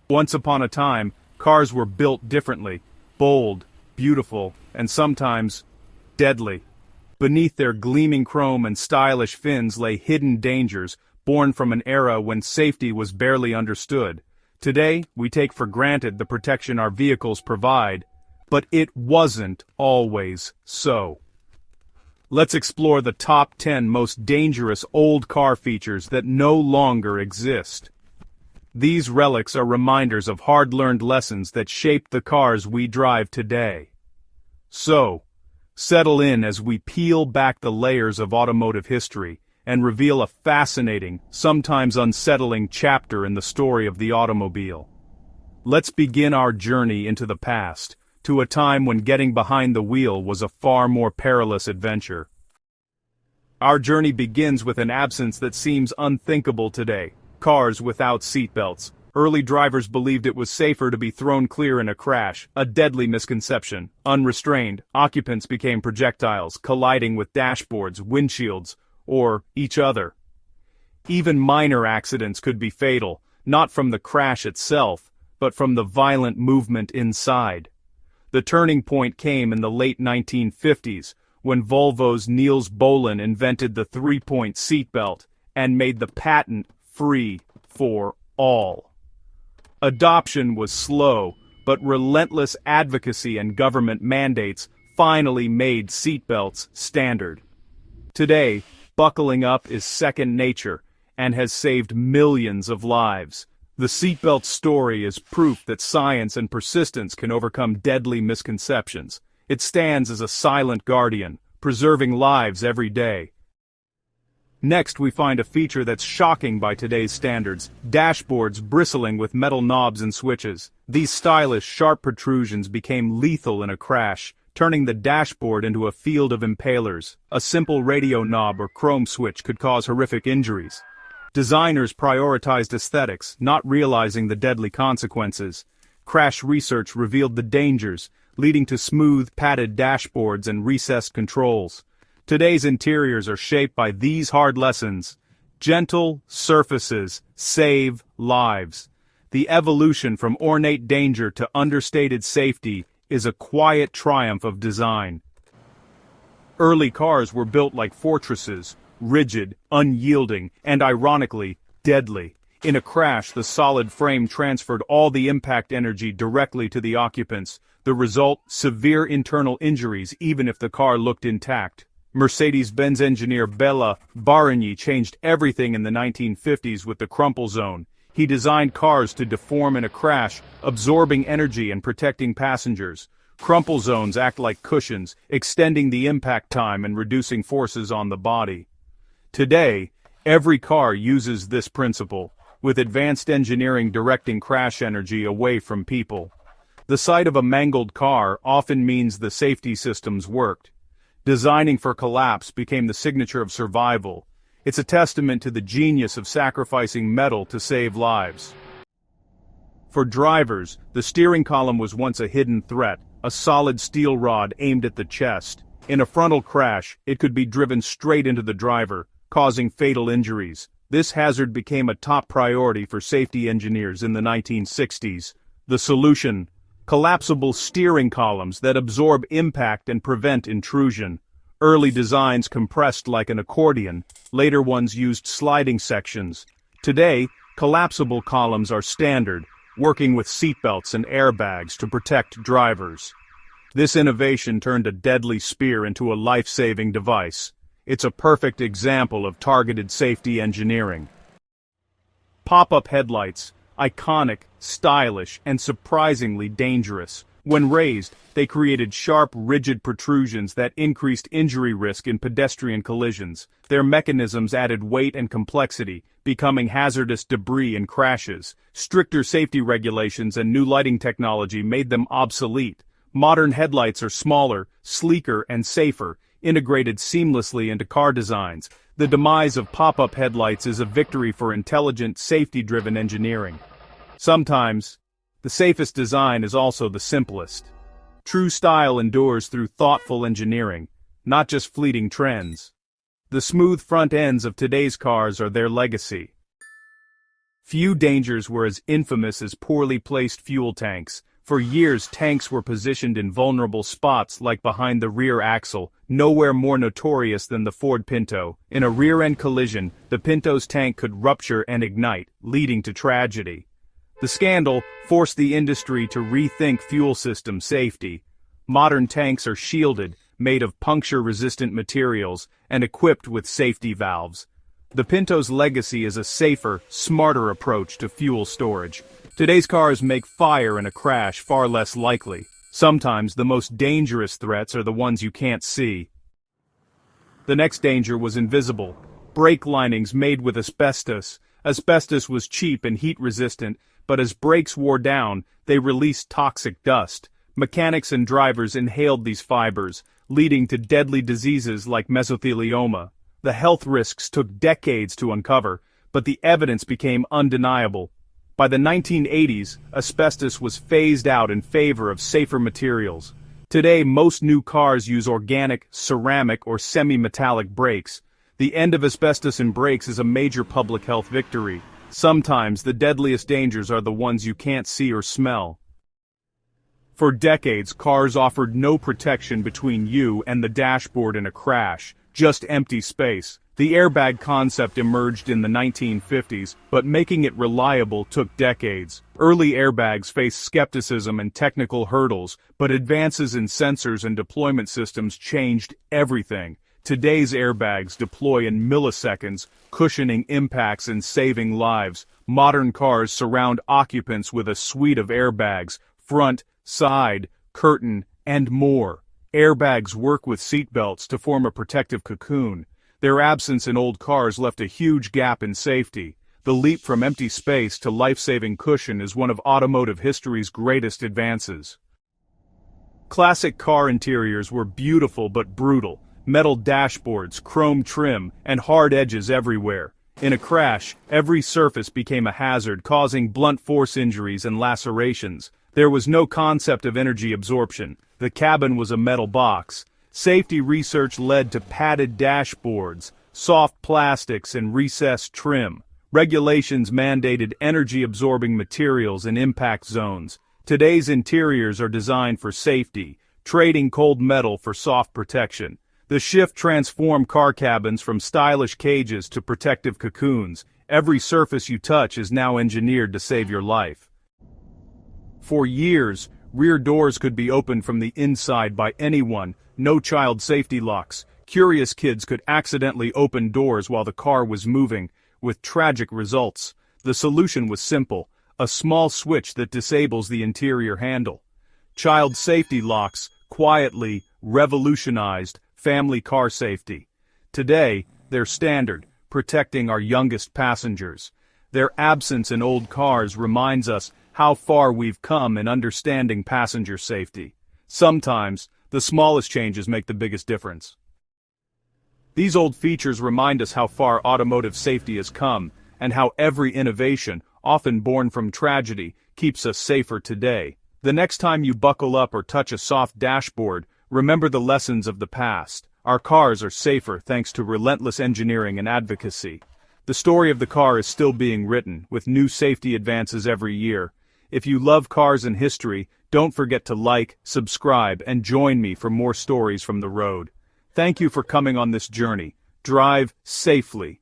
Once upon a time, cars were built differently, bold, beautiful, and sometimes deadly. Beneath their gleaming chrome and stylish fins lay hidden dangers, born from an era when safety was barely understood. Today, we take for granted the protection our vehicles provide, but it wasn't always so. Let's explore the top 10 most dangerous old car features that no longer exist. These relics are reminders of hard-learned lessons that shaped the cars we drive today. So, settle in as we peel back the layers of automotive history and reveal a fascinating, sometimes unsettling chapter in the story of the automobile. Let's begin our journey into the past, to a time when getting behind the wheel was a far more perilous adventure. Our journey begins with an absence that seems unthinkable today: cars without seatbelts. Early drivers believed it was safer to be thrown clear in a crash, a deadly misconception. Unrestrained, occupants became projectiles, colliding with dashboards, windshields, or each other. Even minor accidents could be fatal, not from the crash itself, but from the violent movement inside. The turning point came in the late 1950s, when Volvo's Niels Bohlin invented the three-point seatbelt and made the patent free for all. Adoption was slow, but relentless advocacy and government mandates finally made seatbelts standard. Today, buckling up is second nature and has saved millions of lives. The seatbelt story is proof that science and persistence can overcome deadly misconceptions. It stands as a silent guardian, preserving lives every day. Next, we find a feature that's shocking by today's standards: dashboards bristling with metal knobs and switches. These stylish, sharp protrusions became lethal in a crash, turning the dashboard into a field of impalers. A simple radio knob or chrome switch could cause horrific injuries. Designers prioritized aesthetics, not realizing the deadly consequences. Crash research revealed the dangers, leading to smooth, padded dashboards and recessed controls. Today's interiors are shaped by these hard lessons. Gentle surfaces save lives. The evolution from ornate danger to understated safety is a quiet triumph of design. Early cars were built like fortresses, rigid, unyielding, and ironically, deadly. In a crash, the solid frame transferred all the impact energy directly to the occupants. The result: severe internal injuries even if the car looked intact. Mercedes-Benz engineer Bela Barigny changed everything in the 1950s with the crumple zone. He designed cars to deform in a crash, absorbing energy and protecting passengers. Crumple zones act like cushions, extending the impact time and reducing forces on the body. Today, every car uses this principle, with advanced engineering directing crash energy away from people. The sight of a mangled car often means the safety systems worked. Designing for collapse became the signature of survival. It's a testament to the genius of sacrificing metal to save lives. For drivers, the steering column was once a hidden threat, a solid steel rod aimed at the chest. In a frontal crash, it could be driven straight into the driver, causing fatal injuries. This hazard became a top priority for safety engineers in the 1960s. The solution: collapsible steering columns that absorb impact and prevent intrusion. Early designs compressed like an accordion, later ones used sliding sections. Today, collapsible columns are standard, working with seatbelts and airbags to protect drivers. This innovation turned a deadly spear into a life-saving device. It's a perfect example of targeted safety engineering. Pop-up headlights: iconic, stylish, and surprisingly dangerous. When raised, they created sharp, rigid protrusions that increased injury risk in pedestrian collisions. Their mechanisms added weight and complexity, becoming hazardous debris in crashes. Stricter safety regulations and new lighting technology made them obsolete. Modern headlights are smaller, sleeker, and safer, integrated seamlessly into car designs. The demise of pop-up headlights is a victory for intelligent, safety-driven engineering. Sometimes, the safest design is also the simplest. True style endures through thoughtful engineering, not just fleeting trends. The smooth front ends of today's cars are their legacy. Few dangers were as infamous as poorly placed fuel tanks. For years, tanks were positioned in vulnerable spots like behind the rear axle, nowhere more notorious than the Ford Pinto. In a rear-end collision, the Pinto's tank could rupture and ignite, leading to tragedy. The scandal forced the industry to rethink fuel system safety. Modern tanks are shielded, made of puncture-resistant materials, and equipped with safety valves. The Pinto's legacy is a safer, smarter approach to fuel storage. Today's cars make fire in a crash far less likely. Sometimes the most dangerous threats are the ones you can't see. The next danger was invisible. Brake linings made with asbestos. Asbestos was cheap and heat-resistant, but as brakes wore down, they released toxic dust. Mechanics and drivers inhaled these fibers, leading to deadly diseases like mesothelioma. The health risks took decades to uncover, but the evidence became undeniable. By the 1980s, asbestos was phased out in favor of safer materials. Today, most new cars use organic, ceramic, or semi-metallic brakes. The end of asbestos in brakes is a major public health victory. Sometimes the deadliest dangers are the ones you can't see or smell. For decades, cars offered no protection between you and the dashboard in a crash, just empty space. The airbag concept emerged in the 1950s, but making it reliable took decades. Early airbags faced skepticism and technical hurdles, but advances in sensors and deployment systems changed everything. Today's airbags deploy in milliseconds, cushioning impacts and saving lives. Modern cars surround occupants with a suite of airbags, front, side, curtain, and more. Airbags work with seatbelts to form a protective cocoon. Their absence in old cars left a huge gap in safety. The leap from empty space to life-saving cushion is one of automotive history's greatest advances. Classic car interiors were beautiful but brutal. Metal dashboards, chrome trim, and hard edges everywhere. In a crash, every surface became a hazard, causing blunt force injuries and lacerations. There was no concept of energy absorption. The cabin was a metal box. Safety research led to padded dashboards, soft plastics, and recessed trim. Regulations mandated energy-absorbing materials in impact zones. Today's interiors are designed for safety, trading cold metal for soft protection. The shift transformed car cabins from stylish cages to protective cocoons. Every surface you touch is now engineered to save your life. For years, rear doors could be opened from the inside by anyone. No child safety locks. Curious kids could accidentally open doors while the car was moving, with tragic results. The solution was simple: a small switch that disables the interior handle. Child safety locks quietly revolutionized family car safety. Today, they're standard, protecting our youngest passengers. Their absence in old cars reminds us how far we've come in understanding passenger safety. Sometimes, the smallest changes make the biggest difference. These old features remind us how far automotive safety has come, and how every innovation, often born from tragedy, keeps us safer today. The next time you buckle up or touch a soft dashboard, remember the lessons of the past. Our cars are safer thanks to relentless engineering and advocacy. The story of the car is still being written, with new safety advances every year. If you love cars and history, don't forget to like, subscribe, and join me for more stories from the road. Thank you for coming on this journey. Drive safely.